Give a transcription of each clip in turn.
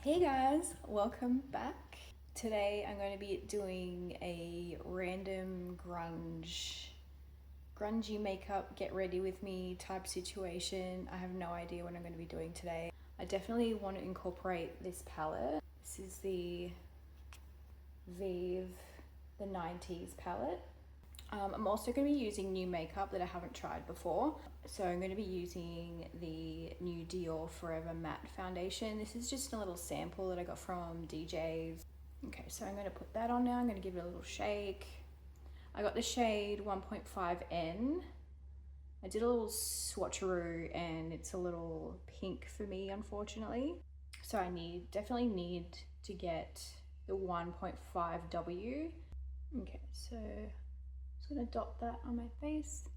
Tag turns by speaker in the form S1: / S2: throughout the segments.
S1: Hey guys, welcome back. Today I'm going to be doing a random grungy makeup, get ready with me type situation. I have no idea what I'm going to be doing today. I definitely want to incorporate this palette. This is the Vieve, the Ninetease palette. I'm also going to be using new makeup that I haven't tried before. So I'm going to be using the new Dior Forever matte foundation. This is just a little sample that I got from DJs. Okay, so I'm going to put that on now. I'm going to give it a little shake. I got the shade 1.5N. I did a little swatcheroo and it's a little pink for me, unfortunately. So I definitely need to get the 1.5W. Okay, so I'm gonna dot that on my face.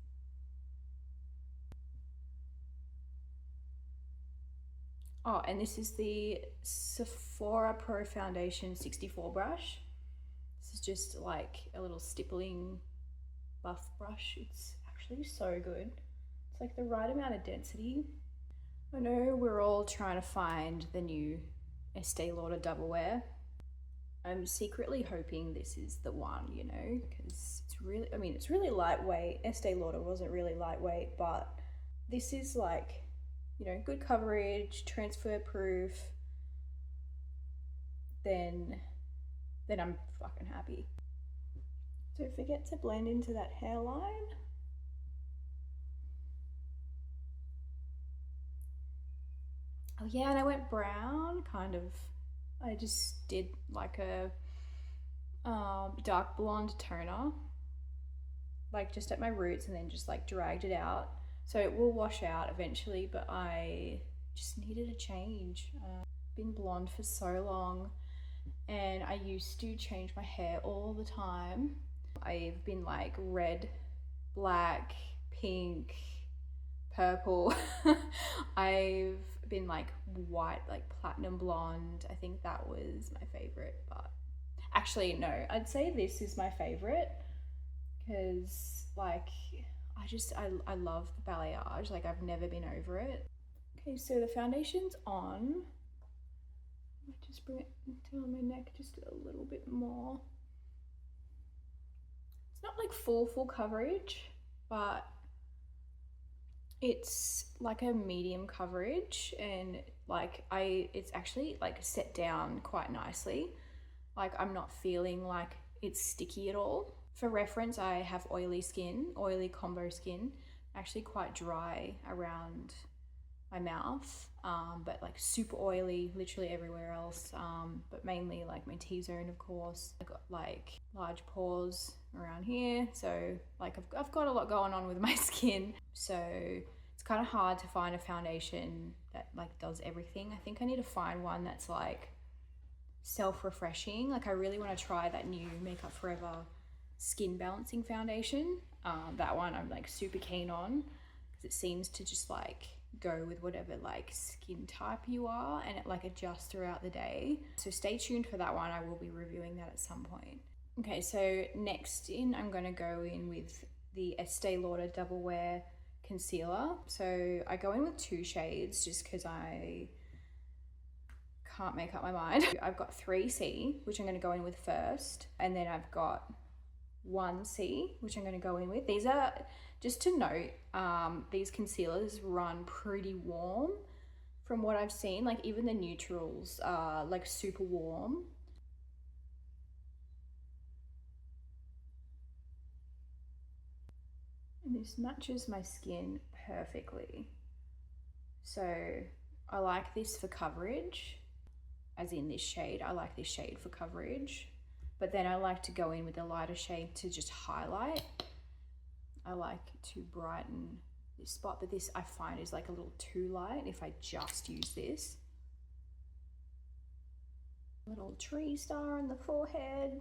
S1: Oh, and this is the Sephora Pro Foundation 64 brush. This is just like a little stippling buff brush. It's actually so good. It's like the right amount of density. I know we're all trying to find the new Estee Lauder Double Wear. I'm secretly hoping this is the one, you know, because it's really, I mean, it's really lightweight. Estee Lauder wasn't really lightweight, but this is like, you know, good coverage, transfer proof. Then I'm fucking happy. Don't forget to blend into that hairline. Oh yeah, and I went brown, kind of. I just did like a dark blonde toner, like just at my roots, and then just like dragged it out. So it will wash out eventually, but I just needed a change. Been blonde for so long, and I used to change my hair all the time. I've been like red, black, pink, purple. I've been like white, like platinum blonde. I think that was my favorite, but actually no, I'd say this is my favorite because like I love the balayage. Like I've never been over it. Okay, so the foundation's on. I might just bring it down my neck just a little bit more. It's not like full coverage, but it's like a medium coverage, and like it's actually like set down quite nicely. Like I'm not feeling like it's sticky at all. For reference, I have oily skin, oily combo skin, actually quite dry around my mouth, but like super oily literally everywhere else, but mainly like my T-zone, of course. I've got like large pores around here, so like I've got a lot going on with my skin, so it's kind of hard to find a foundation that like does everything. I think I need to find one that's like self-refreshing. Like I really want to try that new Makeup Forever skin balancing foundation. That one I'm like super keen on because it seems to just like go with whatever like skin type you are, and it like adjusts throughout the day. So stay tuned for that one. I will be reviewing that at some point. Okay, so next I'm going to go in with the Estee Lauder Double Wear concealer. So I go in with 2 shades just because I can't make up my mind. I've got 3C, which I'm going to go in with first, and then I've got 1C, which I'm going to go in with. These are, just to note, these concealers run pretty warm from what I've seen. Like even the neutrals are like super warm. And this matches my skin perfectly. So I like this for coverage, as in this shade. I like this shade for coverage. But then I like to go in with a lighter shade to just highlight. I like to brighten this spot, but this I find is like a little too light if I just use this. Little tree star on the forehead.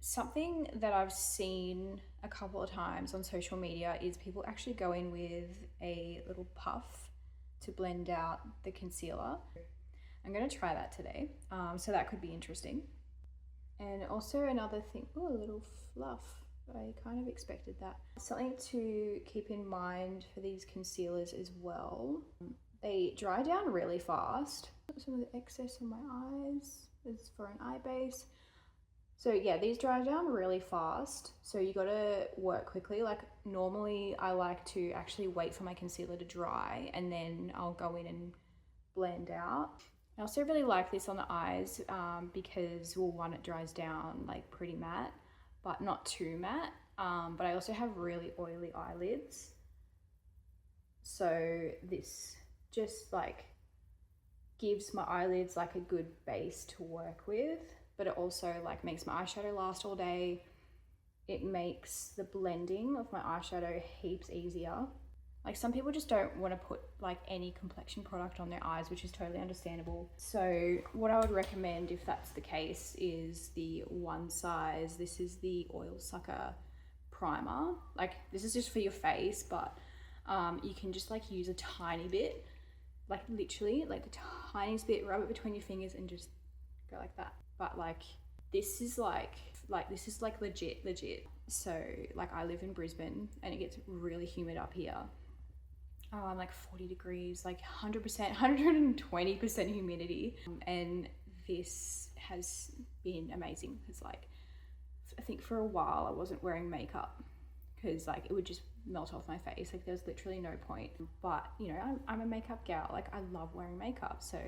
S1: Something that I've seen a couple of times on social media is people actually go in with a little puff to blend out the concealer. I'm gonna try that today, so that could be interesting. And also another thing, oh, a little fluff. I kind of expected that. Something to keep in mind for these concealers as well, they dry down really fast. Some of the excess on my eyes. This is for an eye base. So yeah, these dry down really fast. So you gotta work quickly. Like normally I like to actually wait for my concealer to dry and then I'll go in and blend out. I also really like this on the eyes because, well, one, it dries down like pretty matte, but not too matte. But I also have really oily eyelids. So this just like gives my eyelids like a good base to work with, but it also like makes my eyeshadow last all day. It makes the blending of my eyeshadow heaps easier. Like some people just don't want to put like any complexion product on their eyes, which is totally understandable. So what I would recommend if that's the case is the one size. This is the Oil Sucker primer. Like this is just for your face, but you can just like use a tiny bit, like literally like the tiniest bit, rub it between your fingers and just go like that. But like this is like legit. So like I live in Brisbane and it gets really humid up here. Like 40 degrees, like 100%, 120% humidity. And this has been amazing because like, I think for a while I wasn't wearing makeup because like it would just melt off my face. Like there's literally no point. But you know, I'm a makeup gal. Like I love wearing makeup. So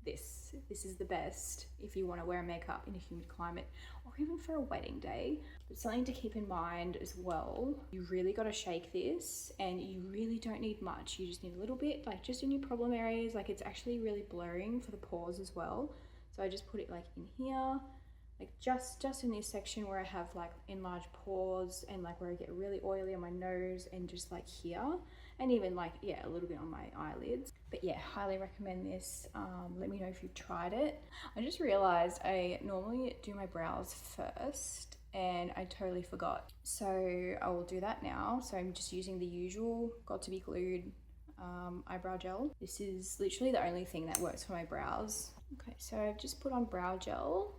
S1: this is the best if you want to wear makeup in a humid climate or even for a wedding day. But something to keep in mind as well, you really got to shake this and you really don't need much. You just need a little bit, like just in your problem areas. Like it's actually really blurring for the pores as well. So I just put it like in here, like just in this section where I have like enlarged pores and like where I get really oily on my nose and just like here. And even like, yeah, a little bit on my eyelids. But yeah, highly recommend this. Let me know if you've tried it. I just realized I normally do my brows first and I totally forgot. So I will do that now. So I'm just using the usual Got to Be Glued eyebrow gel. This is literally the only thing that works for my brows. Okay, so I've just put on brow gel.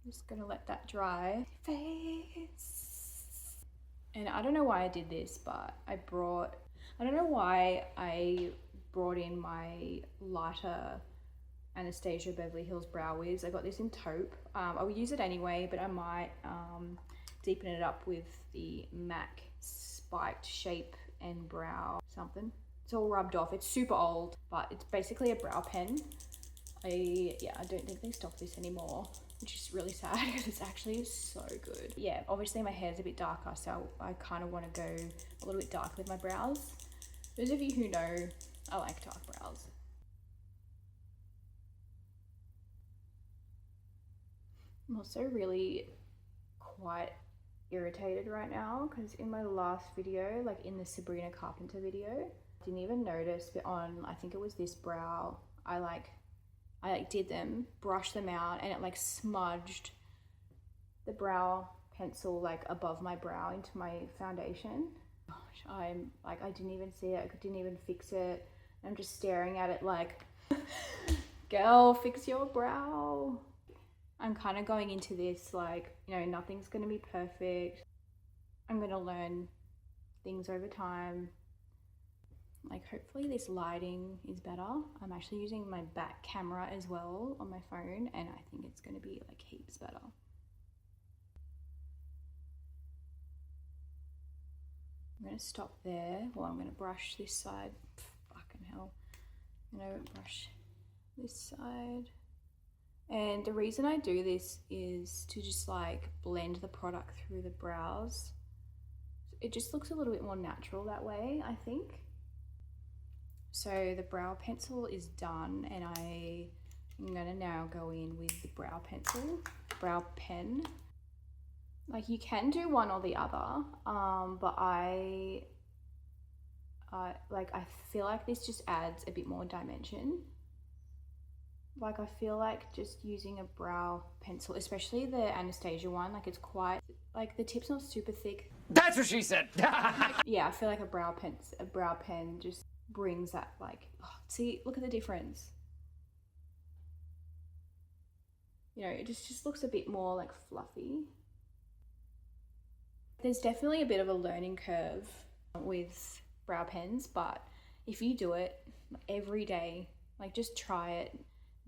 S1: I'm just gonna let that dry. Face. And I don't know why I did this, but I don't know why I brought in my lighter Anastasia Beverly Hills Brow Wiz. I got this in taupe. I will use it anyway, but I might deepen it up with the MAC Spiked Shape and Brow something. It's all rubbed off. It's super old, but it's basically a brow pen. I don't think they stock this anymore, which is really sad because it's actually so good. Yeah, obviously my hair's a bit darker, so I kind of want to go a little bit dark with my brows. Those of you who know, I like dark brows. I'm also really quite irritated right now because in my last video, like in the Sabrina Carpenter video, I didn't even notice, but on, I think it was this brow, I did them, brushed them out, and it like smudged the brow pencil like above my brow into my foundation. Gosh, I'm like, I didn't even see it, I didn't even fix it. I'm just staring at it like, girl, fix your brow. I'm kind of going into this like, you know, nothing's gonna be perfect. I'm gonna learn things over time. Like hopefully this lighting is better. I'm actually using my back camera as well on my phone and I think it's gonna be like heaps better. I'm gonna stop there. Well, I'm gonna brush this side. Fucking hell. I'm gonna brush this side. And the reason I do this is to just like blend the product through the brows. It just looks a little bit more natural that way, I think. So the brow pencil is done and I'm gonna now go in with the brow brow pen. Like you can do one or the other, but I feel like this just adds a bit more dimension. Like I feel like just using a brow pencil, especially the Anastasia one, like it's quite, like the tip's not super thick.
S2: That's what she said.
S1: Yeah, I feel like a brow pen just brings that like, oh, see, look at the difference. You know, it just looks a bit more like fluffy. There's definitely a bit of a learning curve with brow pens, but if you do it every day, like just try it,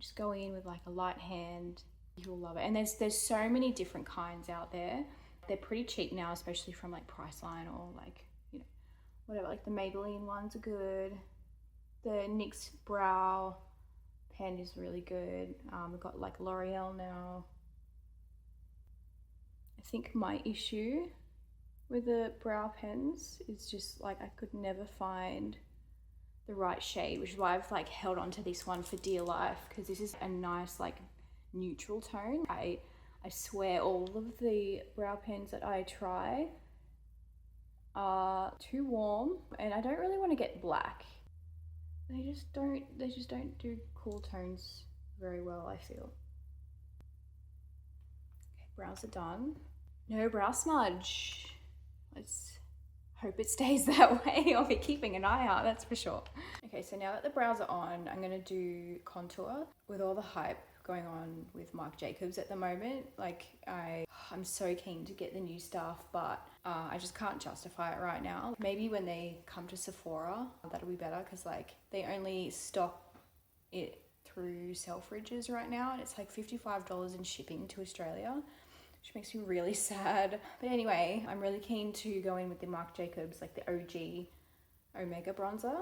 S1: Just go in with like a light hand, you'll love it. And there's so many different kinds out there. They're pretty cheap now, especially from like Priceline or like, you know, whatever. Like the Maybelline ones are good. The NYX brow pen is really good. We've got like L'Oreal now. I think my issue with the brow pens is just like I could never find the right shade, which is why I've like held on to this one for dear life, because this is a nice like neutral tone. I swear all of the brow pens that I try are too warm, and I don't really want to get black. They just don't do cool tones very well, I feel. Okay, brows are done. No brow smudge. Let's hope it stays that way. I'll be keeping an eye out, that's for sure. Okay, so now that the brows are on, I'm gonna do contour. With all the hype going on with Marc Jacobs at the moment, like I'm so keen to get the new stuff, but I just can't justify it right now. Maybe when they come to Sephora, that'll be better, because like they only stock it through Selfridges right now, and it's like $55 in shipping to Australia, which makes me really sad. But anyway, I'm really keen to go in with the Marc Jacobs, like the OG Omega bronzer.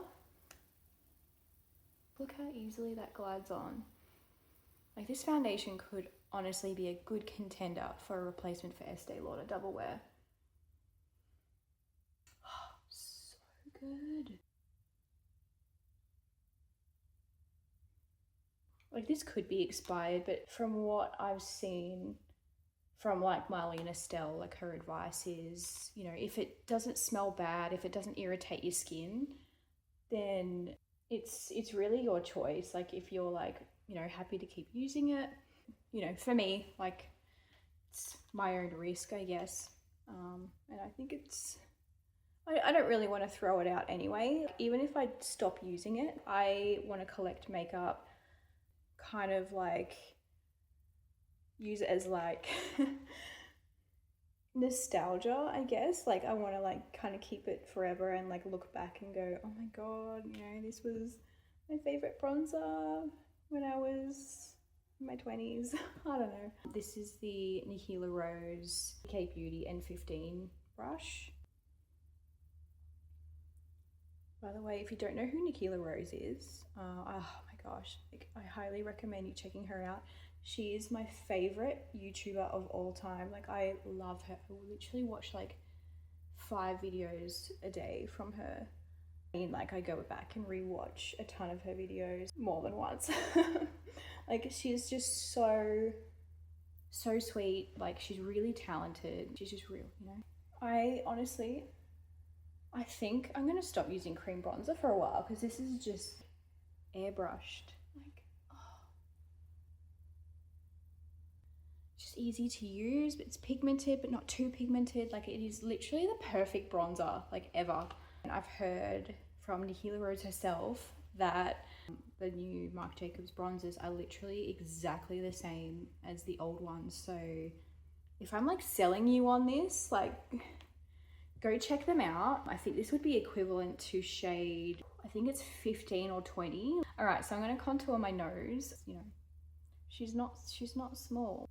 S1: Look how easily that glides on. Like this foundation could honestly be a good contender for a replacement for Estee Lauder Double Wear. Oh, so good. Like this could be expired, but from what I've seen from like Marlene Estelle, like her advice is, you know, if it doesn't smell bad, if it doesn't irritate your skin, then it's really your choice. Like if you're like, you know, happy to keep using it, you know, for me, like it's my own risk, I guess. And I think I don't really want to throw it out anyway. Even if I stop using it, I want to collect makeup, kind of like use it as like nostalgia, I guess. Like I want to like kind of keep it forever and like look back and go, oh my god, you know, this was my favorite bronzer when I was in my 20s. I don't know. This is the Nihila Rose K Beauty N15 brush. By the way, if you don't know who Nihila Rose is, oh my gosh, like, I highly recommend you checking her out. She is my favorite YouTuber of all time. Like I love her. I literally watch like 5 videos a day from her. I mean, like I go back and rewatch a ton of her videos more than once. Like she's just so sweet. Like she's really talented. She's just real, you know. I think I'm gonna stop using cream bronzer for a while, because this is just airbrushed. Like, oh. Just easy to use, but it's pigmented but not too pigmented. Like it is literally the perfect bronzer like ever. And I've heard from Nihila Rose herself that the new Marc Jacobs bronzers are literally exactly the same as the old ones. So if I'm like selling you on this, like go check them out. I think this would be equivalent to shade, I think it's 15 or 20. All right, so I'm gonna contour my nose. You know, she's not small.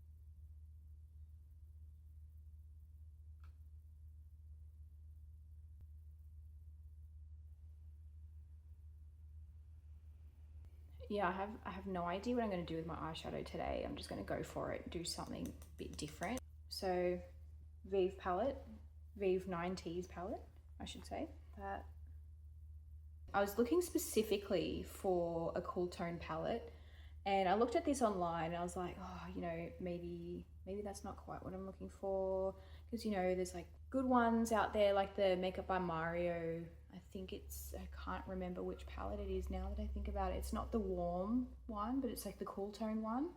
S1: Yeah, I have no idea what I'm going to do with my eyeshadow today. I'm just going to go for it, do something a bit different. So Vieve palette, Vieve Ninetease palette, I should say. That I was looking specifically for a cool tone palette, and I looked at this online and I was like, oh, you know, maybe that's not quite what I'm looking for, because you know there's like good ones out there, like the Makeup by Mario. I think it's, I can't remember which palette it is now that I think about it. It's not the warm one, but it's like the cool tone one.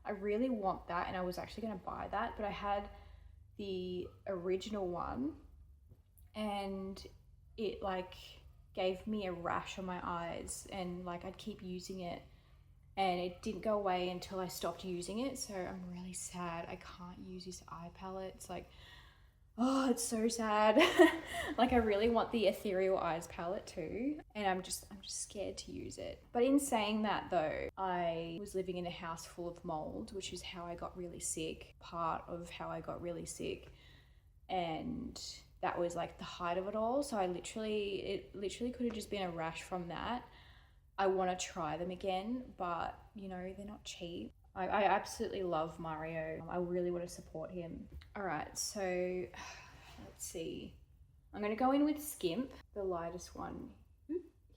S1: I really want that, and I was actually going to buy that, but I had the original one and it like gave me a rash on my eyes, and like I'd keep using it and it didn't go away until I stopped using it. So I'm really sad I can't use this eye palette. It's like, Oh, it's so sad. Like I really want the Ethereal Eyes palette too, and I'm just scared to use it. But in saying that though, I was living in a house full of mold, which is how I got really sick, part of how I got really sick. And that was like the height of it all. So it literally could have just been a rash from that. I want to try them again, but you know, they're not cheap. I absolutely love Mario. I really want to support him. All right, so let's see. I'm going to go in with Skimp, the lightest one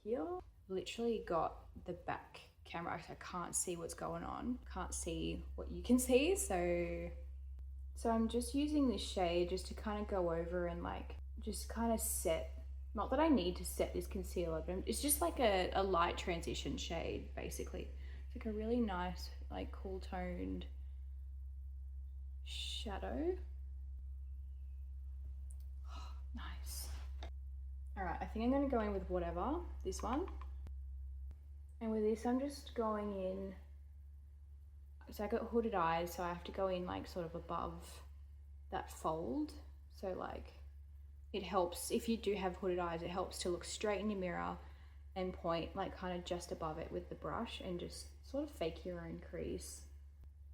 S1: here. Literally got the back camera, so I can't see what's going on. Can't see what you can see, so I'm just using this shade just to kind of go over and like just kind of set, not that I need to set this concealer, but it's just like a light transition shade basically. It's like a really nice like cool toned shadow. Oh, nice. All right, I think I'm going to go in with Whatever, this one. And with this I'm just going in, so I got hooded eyes, so I have to go in like sort of above that fold. So like it helps, if you do have hooded eyes, it helps to look straight in your mirror and point like kind of just above it with the brush and just sort of fake your own crease.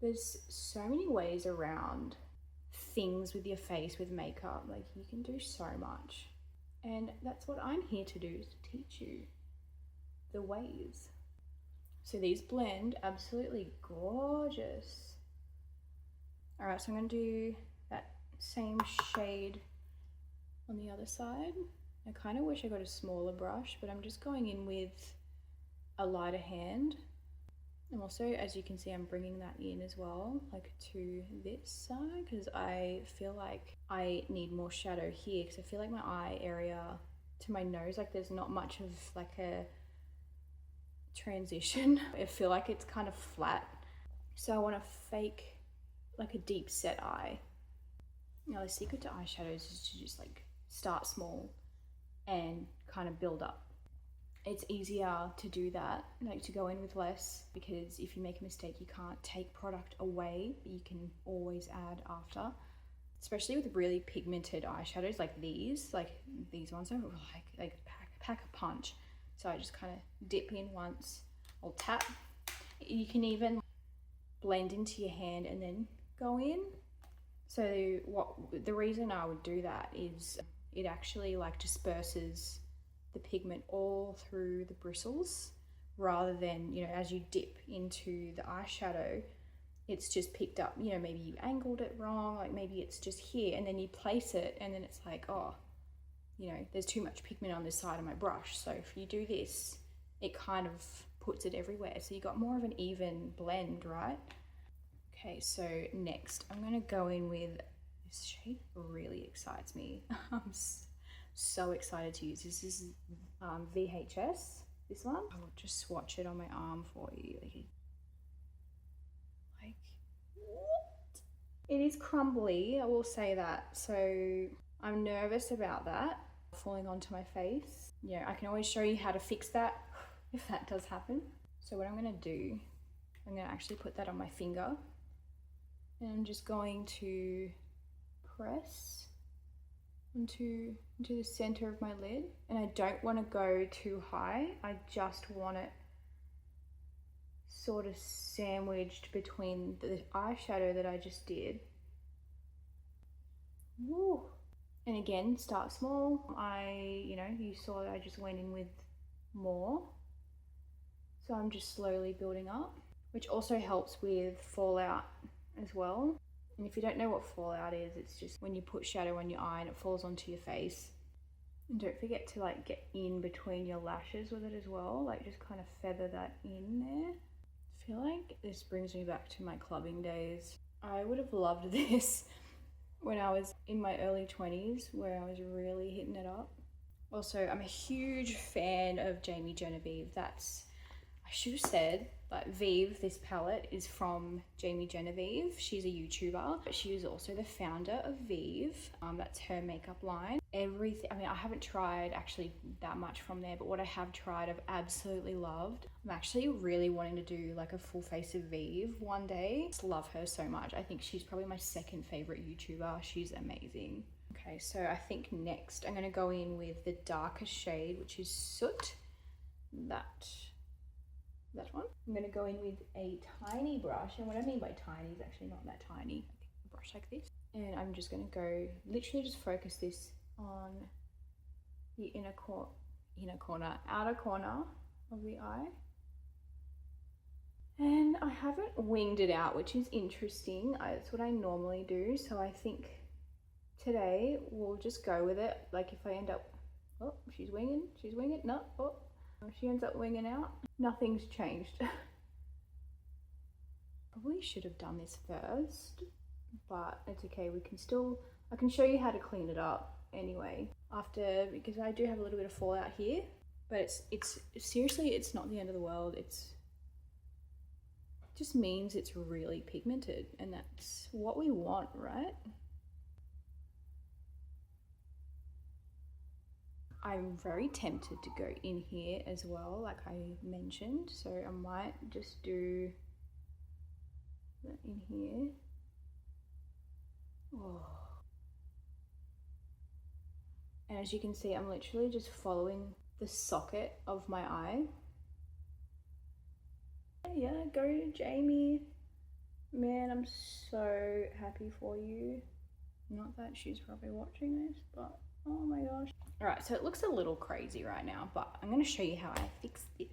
S1: There's so many ways around things with your face with makeup, like you can do so much. And that's what I'm here to do, is to teach you the ways. So these blend absolutely gorgeous. All right, so I'm gonna do that same shade on the other side. I kind of wish I got a smaller brush, but I'm just going in with a lighter hand. And also, as you can see, I'm bringing that in as well, like to this side, because I feel like I need more shadow here, because I feel like my eye area to my nose, like there's not much of like a transition. I feel like it's kind of flat. So I want to fake like a deep set eye. Now the secret to eyeshadows is to just like start small and kind of build up. It's easier to do that, like to go in with less, because if you make a mistake, you can't take product away, but you can always add after. Especially with really pigmented eyeshadows like these ones are like pack a punch. So I just kind of dip in once, or tap. You can even blend into your hand and then go in. So the reason I would do that is it actually like disperses the pigment all through the bristles, rather than, you know, as you dip into the eyeshadow, it's just picked up, you know, maybe you angled it wrong, like maybe it's just here, and then you place it and then it's like, oh, you know, there's too much pigment on this side of my brush. So if you do this, it kind of puts it everywhere. So you got more of an even blend, right? Okay, so next I'm gonna go in with this shade. Really excites me. I'm so excited to use this. This is VHS, this one. I will just swatch it on my arm for you. Like what? It is crumbly, I will say that. So I'm nervous about that falling onto my face. Yeah, I can always show you how to fix that if that does happen. So what I'm gonna do, I'm gonna actually put that on my finger, and I'm just going to press into the center of my lid. And I don't want to go too high, I just want it sort of sandwiched between the eyeshadow that I just did. Woo. And again, start small. You saw that I just went in with more, so I'm just slowly building up, which also helps with fallout as well. And if you don't know what fallout is, it's just when you put shadow on your eye and it falls onto your face. And don't forget to like get in between your lashes with it as well, like just kind of feather that in there. I feel like this brings me back to my clubbing days. I would have loved this when I was in my early 20s, where I was really hitting it up. Also, I'm a huge fan of Jamie Genevieve. I should have said, but Vieve, this palette, is from Jamie Genevieve. She's a YouTuber, but she is also the founder of Vieve. That's her makeup line. Everything, I mean, I haven't tried actually that much from there, but what I have tried, I've absolutely loved. I'm actually really wanting to do like a full face of Vieve one day. I just love her so much. I think she's probably my second favorite YouTuber. She's amazing. Okay, so I think next I'm going to go in with the darkest shade, which is Soot. That one. I'm going to go in with a tiny brush, and what I mean by tiny is actually not that tiny. I think a brush like this. And I'm just going to go, literally just focus this on the outer corner of the eye. And I haven't winged it out, which is interesting. That's what I normally do. So I think today we'll just go with it. Like if I end up, oh, she's winging, no, oh, she ends up winging out. Nothing's changed. Probably should have done this first, but it's okay. I can show you how to clean it up anyway after, because I do have a little bit of fallout here, but it's seriously, it's not the end of the world. It just means it's really pigmented, and that's what we want, right? I'm very tempted to go in here as well, like I mentioned, so I might just do that in here. Oh. And as you can see, I'm literally just following the socket of my eye. Yeah, go Jamie. Man, I'm so happy for you. Not that she's probably watching this, but oh my gosh. All right, so it looks a little crazy right now, but I'm gonna show you how I fix this.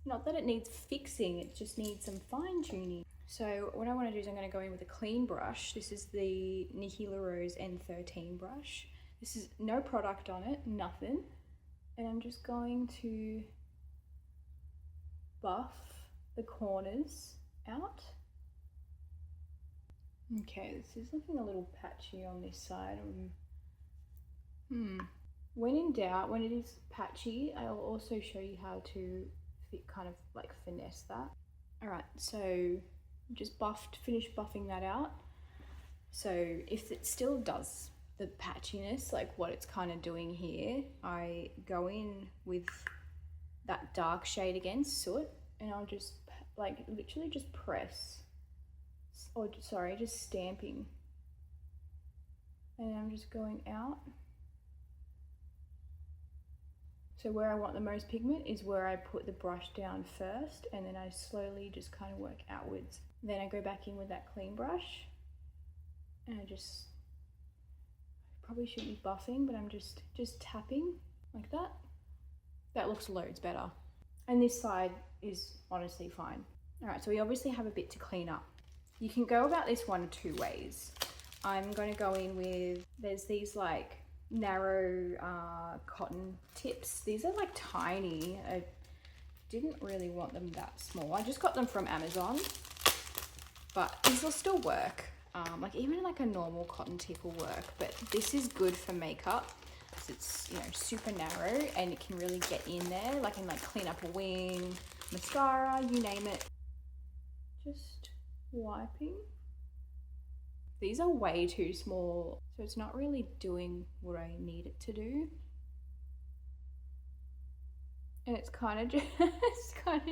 S1: Not that it needs fixing, it just needs some fine tuning. So what I wanna do is I'm gonna go in with a clean brush. This is the Nikki LaRose N13 brush. This is no product on it, nothing. And I'm just going to buff the corners out. Okay, this is looking a little patchy on this side. When in doubt, when it is patchy, I'll also show you how to kind of like finesse that. All right, so just finished buffing that out. So if it still does the patchiness, like what it's kind of doing here, I go in with that dark shade again, Soot, and I'll just like literally just press, or sorry, just stamping. And I'm just going out. So where I want the most pigment is where I put the brush down first, and then I slowly just kind of work outwards. Then I go back in with that clean brush, and I probably shouldn't be buffing, but I'm just tapping like that. That looks loads better. And this side is honestly fine. All right, so we obviously have a bit to clean up. You can go about this one of two ways. I'm gonna go in with, there's these like narrow cotton tips. These are like tiny. I didn't really want them that small. I just got them from Amazon, but these will still work. Like even like a normal cotton tip will work, but this is good for makeup because it's, you know, super narrow and it can really get in there. Like and like clean up a wing, mascara, you name it. Just wiping. These are way too small, so it's not really doing what I need it to do. And it's kind of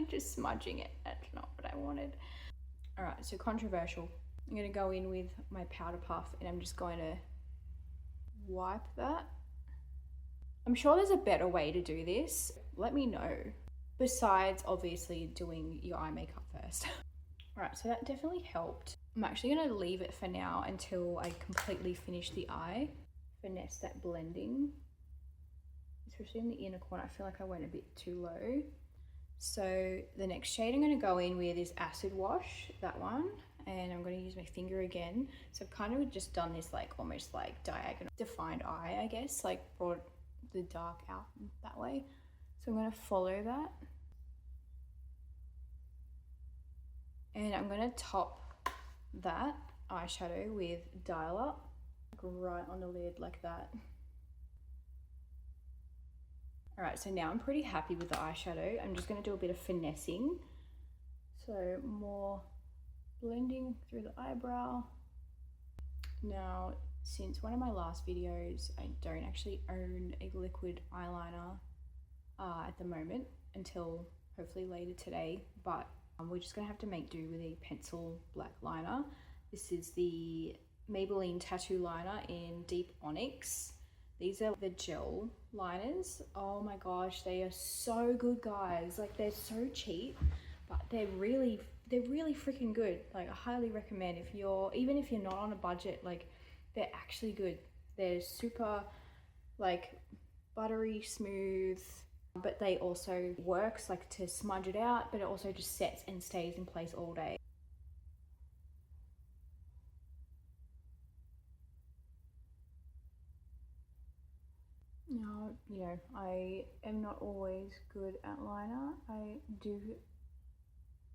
S1: just smudging it. That's not what I wanted. All right, so controversial. I'm gonna go in with my powder puff and I'm just going to wipe that. I'm sure there's a better way to do this. Let me know. Besides obviously doing your eye makeup first. All right, so that definitely helped. I'm actually gonna leave it for now until I completely finish the eye. Finesse that blending, especially in the inner corner. I feel like I went a bit too low. So the next shade I'm gonna go in with is Acid Wash, that one. And I'm gonna use my finger again. So I've kind of just done this like almost like diagonal defined eye, I guess, like brought the dark out that way. So I'm gonna follow that. And I'm gonna top that eyeshadow with Dial Up, like right on the lid like that. All right, so now I'm pretty happy with the eyeshadow. I'm just gonna do a bit of finessing. So more blending through the eyebrow. Now, since one of my last videos, I don't actually own a liquid eyeliner at the moment until hopefully later today, but we're just gonna have to make do with a pencil black liner. This is the Maybelline Tattoo Liner in Deep Onyx. These are the gel liners. Oh my gosh, they are so good, guys. Like, they're so cheap, but they're really freaking good. Like, I highly recommend even if you're not on a budget, like, they're actually good. They're super, like, buttery smooth, but they also works like to smudge it out, but it also just sets and stays in place all day. Now, you know, I am not always good at liner. I do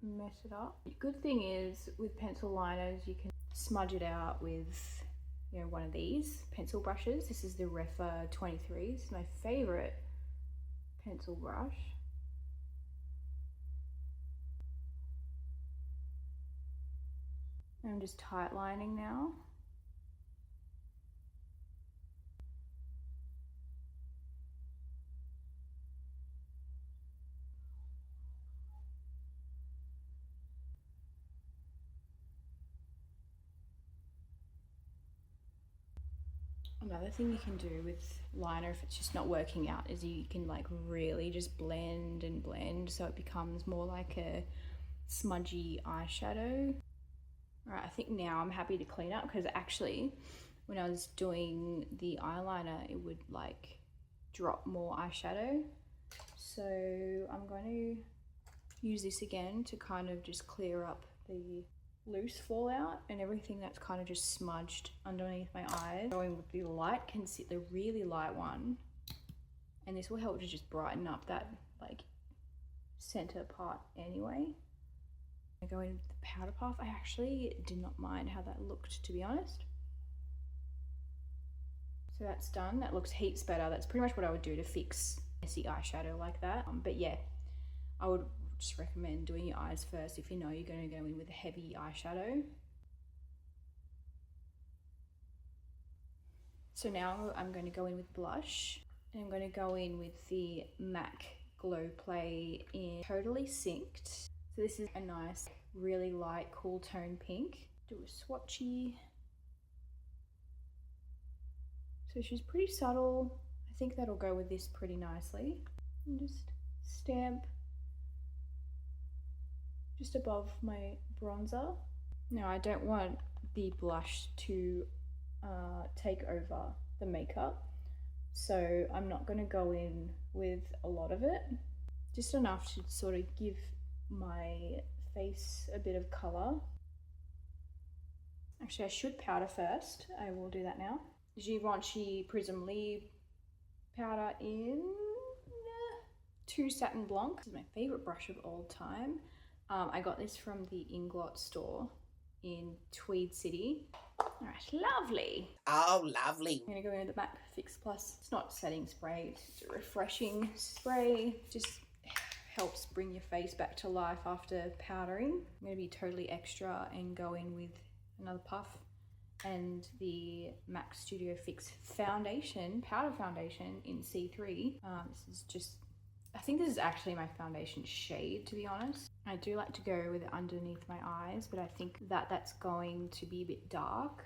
S1: mess it up. The good thing is with pencil liners, you can smudge it out with, you know, one of these pencil brushes. This is the Refa 23. This is my favorite pencil brush. I'm just tight lining now. Another thing you can do with liner if it's just not working out is you can like really just blend and blend so it becomes more like a smudgy eyeshadow. All right, I think now I'm happy to clean up, because actually when I was doing the eyeliner it would like drop more eyeshadow. So I'm going to use this again to kind of just clear up the loose fallout and everything that's kind of just smudged underneath my eyes. Going with the light the really light one, and this will help to just brighten up that like center part anyway. I go in with the powder puff. I actually did not mind how that looked, to be honest. So that's done. That looks heaps better. That's pretty much what I would do to fix messy eyeshadow like that. But yeah, I would just recommend doing your eyes first if you know you're going to go in with a heavy eyeshadow. So now I'm going to go in with blush, and I'm going to go in with the MAC Glow Play in Totally Synced. So this is a nice, really light, cool tone pink. Do a swatchy. So she's pretty subtle. I think that'll go with this pretty nicely. And just stamp just above my bronzer. Now I don't want the blush to take over the makeup, so I'm not going to go in with a lot of it, just enough to sort of give my face a bit of colour. Actually, I should powder first. I will do that now. Givenchy Prisme Libre powder in 2 Satin Blanc. This is my favourite brush of all time. I got this from the Inglot store in Tweed City. All right, lovely.
S2: Oh, lovely.
S1: I'm gonna go in with the MAC Fix Plus. It's not setting spray, it's a refreshing spray. Just helps bring your face back to life after powdering. I'm gonna be totally extra and go in with another puff and the MAC Studio Fix foundation, powder foundation in C3. This is just, I think this is actually my foundation shade, to be honest. I do like to go with it underneath my eyes, but I think that that's going to be a bit dark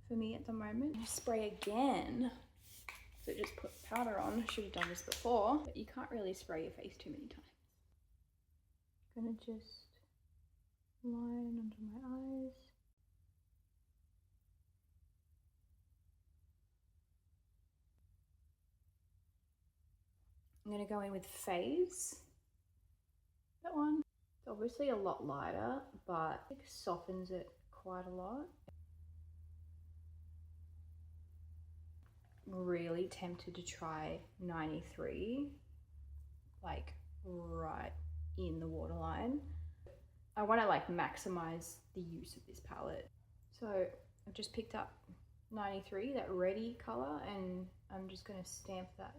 S1: for me at the moment. Spray again. So just put powder on. I should have done this before, but you can't really spray your face too many times. Gonna just line under my eyes. I'm gonna go in with Phase. That one. It's obviously a lot lighter, but it softens it quite a lot. Really tempted to try 93, like right in the waterline. I want to like maximize the use of this palette. So I've just picked up 93, that reddy color, and I'm just going to stamp that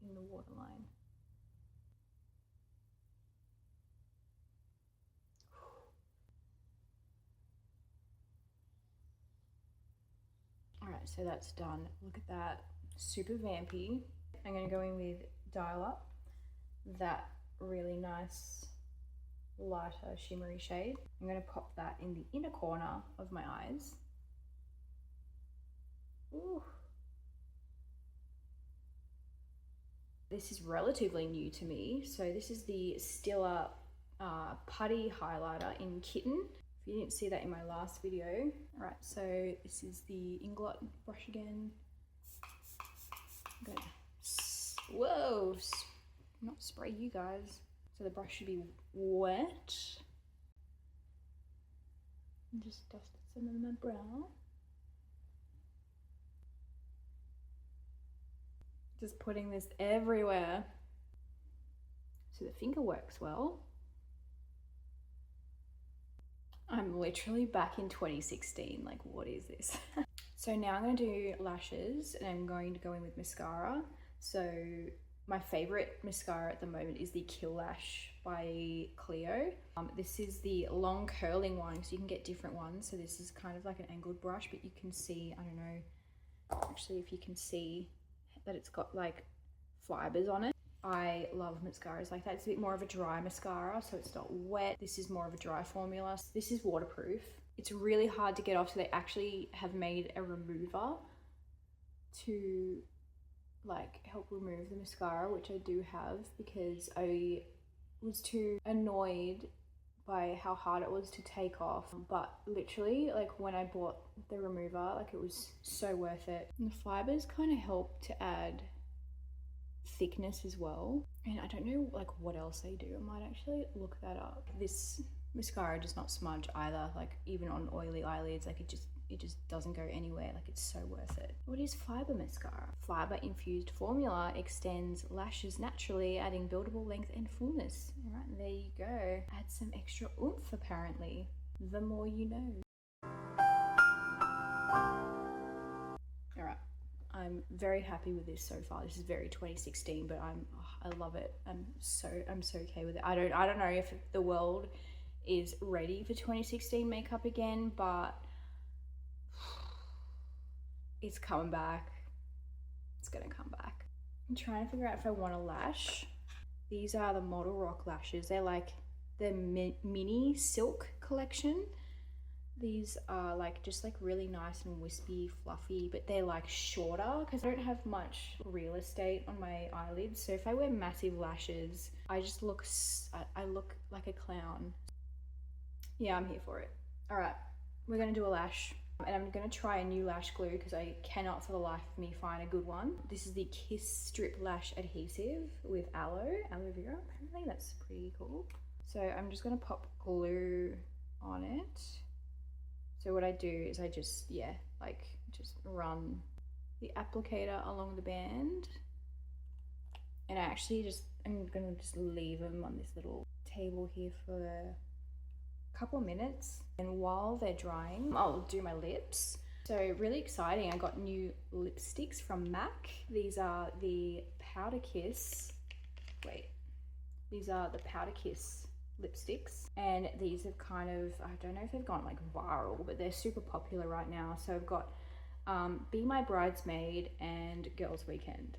S1: in the waterline. Alright, so that's done. Look at that, super vampy. I'm going to go in with Dial Up, that really nice lighter shimmery shade. I'm going to pop that in the inner corner of my eyes. Ooh. This is relatively new to me. So this is the Stila Putty highlighter in Kitten. If you didn't see that in my last video. All right, so this is the Inglot brush again. I'm gonna, whoa, not spray you guys. So the brush should be wet. And just dusted some of my brow. Just putting this everywhere. So the finger works well. I'm literally back in 2016. Like, what is this? So now I'm going to do lashes and I'm going to go in with mascara. So my favorite mascara at the moment is the Kill Lash by CLIO. This is the long curling one, so you can get different ones. So this is kind of like an angled brush, but you can see, I don't know, actually if you can see that it's got like fibers on it. I love mascaras like that. It's a bit more of a dry mascara, so it's not wet. This is more of a dry formula. This is waterproof. It's really hard to get off, so they actually have made a remover to like help remove the mascara, which I do have because I was too annoyed by how hard it was to take off. But literally, like when I bought the remover, like it was so worth it. And the fibers kind of help to add thickness as well. And I don't know like what else they do. I might actually look that up. This mascara does not smudge either, like even on oily eyelids, like it just doesn't go anywhere. Like it's so worth it. What is fiber mascara? Fiber infused formula extends lashes naturally, adding buildable length and fullness. All right, there you go. Add some extra oomph apparently. The more you know. All right, I'm very happy with this so far. This is very 2016, but I love it. I'm so okay with it. I don't know if the world is ready for 2016 makeup again, but it's coming back. It's gonna come back. I'm trying to figure out if I want a lash. These are the Model Rock lashes. They're like the mini silk collection. These are like just like really nice and wispy, fluffy, but they're like shorter because I don't have much real estate on my eyelids. So if I wear massive lashes, I just look, I look like a clown. Yeah, I'm here for it. All right, we're gonna do a lash. And I'm gonna try a new lash glue because I cannot for the life of me find a good one. This is the Kiss Strip Lash Adhesive with aloe vera. Apparently that's pretty cool. So I'm just gonna pop glue on it. So what I do is I just, yeah, like just run the applicator along the band. And I actually I'm gonna just leave them on this little table here for a couple of minutes. And while they're drying, I'll do my lips. So really exciting, I got new lipsticks from Mac. These are the Powder Kiss, these are the Powder Kiss lipsticks. And these have kind of, I don't know if they've gone like viral, but they're super popular right now. So I've got Be My Bridesmaid and Girls Weekend.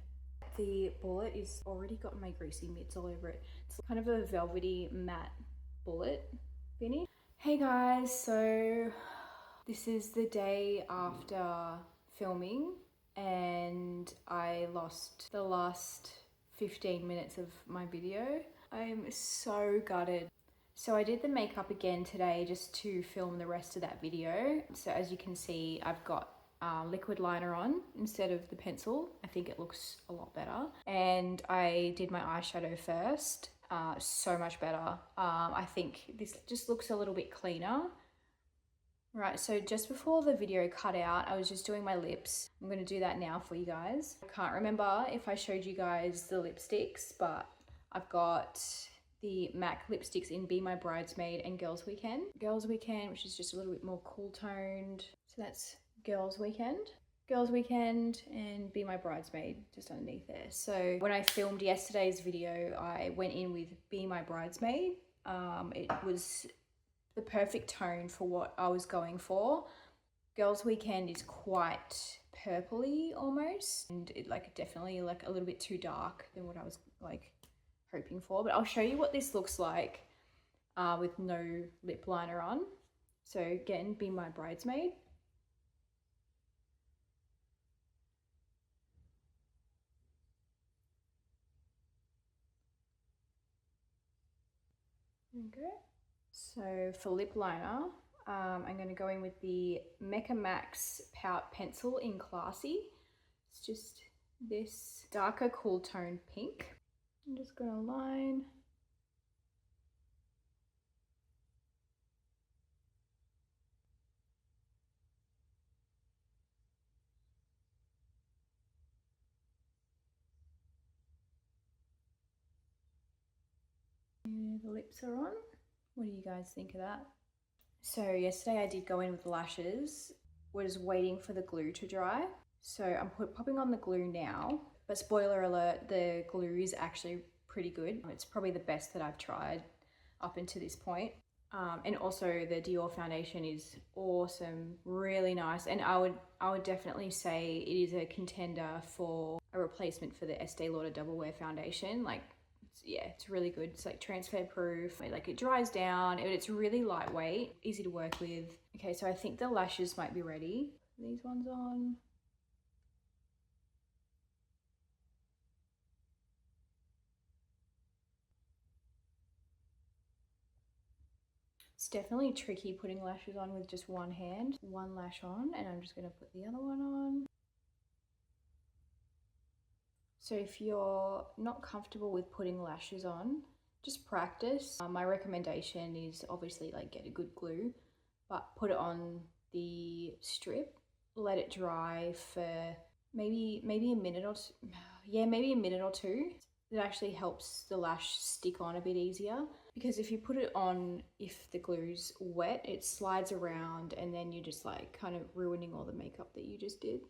S1: The bullet is already got my greasy mitts all over it. It's kind of a velvety matte bullet finish. Hey guys, so this is the day after filming and I lost the last 15 minutes of my video. I'm so gutted. So I did the makeup again today just to film the rest of that video. So as you can see, I've got liquid liner on instead of the pencil. I think it looks a lot better. And I did my eyeshadow first. So much better. I think this just looks a little bit cleaner. Right, so just before the video cut out, I was just doing my lips. I'm going to do that now for you guys. I can't remember if I showed you guys the lipsticks, but I've got the MAC lipsticks in Be My Bridesmaid and Girls Weekend. Girls Weekend, which is just a little bit more cool toned. So that's Girls Weekend. Girls Weekend and Be My Bridesmaid just underneath there. So when I filmed yesterday's video, I went in with Be My Bridesmaid. It was the perfect tone for what I was going for. Girls Weekend is quite purpley almost, and it like definitely like a little bit too dark than what I was like hoping for. But I'll show you what this looks like with no lip liner on. So again, Be My Bridesmaid. There we go. So for lip liner, I'm going to go in with the Mecca Max Pout Pencil in Classy. It's just this darker cool tone pink. I'm just going to line. And the lips are on. What do you guys think of that? So yesterday I did go in with lashes, was waiting for the glue to dry. So I'm popping on the glue now, but spoiler alert, the glue is actually pretty good. It's probably the best that I've tried up until this point. And also the Dior foundation is awesome, really nice. And I would definitely say it is a contender for a replacement for the Estee Lauder Double Wear foundation. Like, yeah, it's really good. It's like transfer proof, like it dries down, it's really lightweight, easy to work with. Okay, so I think the lashes might be ready. These ones on. It's definitely tricky putting lashes on with just one hand. One lash on, and I'm just gonna put the other one on. So if you're not comfortable with putting lashes on, just practice. My recommendation is obviously like get a good glue, but put it on the strip, let it dry for maybe a minute or two. Yeah, maybe a minute or two. It actually helps the lash stick on a bit easier, because if you put it on, if the glue's wet, it slides around and then you're just like kind of ruining all the makeup that you just did.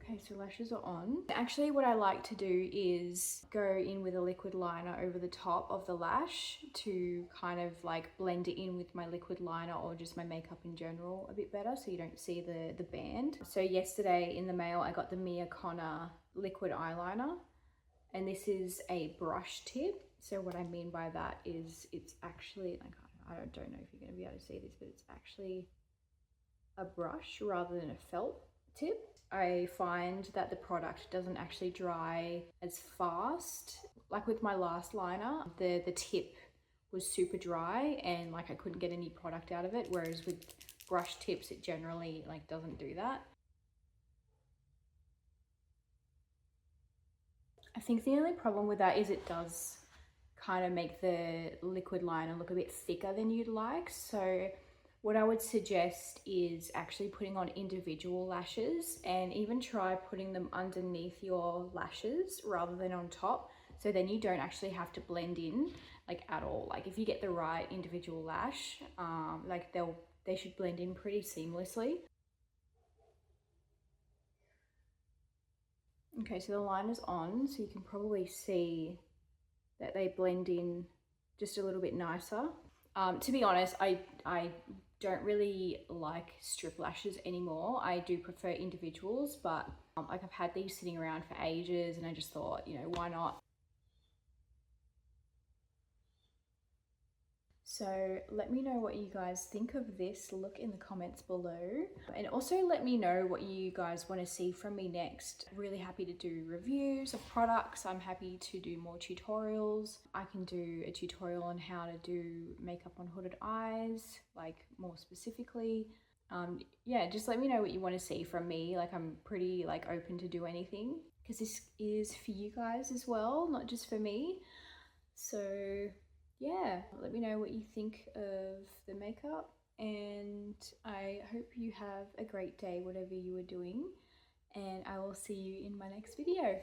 S1: Okay, so lashes are on. Actually, what I like to do is go in with a liquid liner over the top of the lash to kind of like blend it in with my liquid liner or just my makeup in general a bit better, so you don't see the band. So yesterday in the mail, I got the Mia Connor liquid eyeliner, and this is a brush tip. So what I mean by that is it's actually, like, I don't know if you're gonna be able to see this, but it's actually a brush rather than a felt tip. I find that the product doesn't actually dry as fast. Like with my last liner, the tip was super dry and like I couldn't get any product out of it, whereas with brush tips it generally like doesn't do that. I think the only problem with that is it does kind of make the liquid liner look a bit thicker than you'd like. So what I would suggest is actually putting on individual lashes, and even try putting them underneath your lashes rather than on top. So then you don't actually have to blend in like at all. Like if you get the right individual lash, like they should blend in pretty seamlessly. Okay, so the liner's on, so you can probably see that they blend in just a little bit nicer. To be honest, I don't really like strip lashes anymore. I do prefer individuals, but like I've had these sitting around for ages and I just thought, you know, why not? So let me know what you guys think of this look in the comments below, and also let me know what you guys want to see from me next. Really happy to do reviews of products. I'm happy to do more tutorials. I can do a tutorial on how to do makeup on hooded eyes, like more specifically. Yeah, just let me know what you want to see from me. Like I'm pretty like open to do anything, because this is for you guys as well, not just for me. So yeah, let me know what you think of the makeup, and I hope you have a great day whatever you are doing, and I will see you in my next video.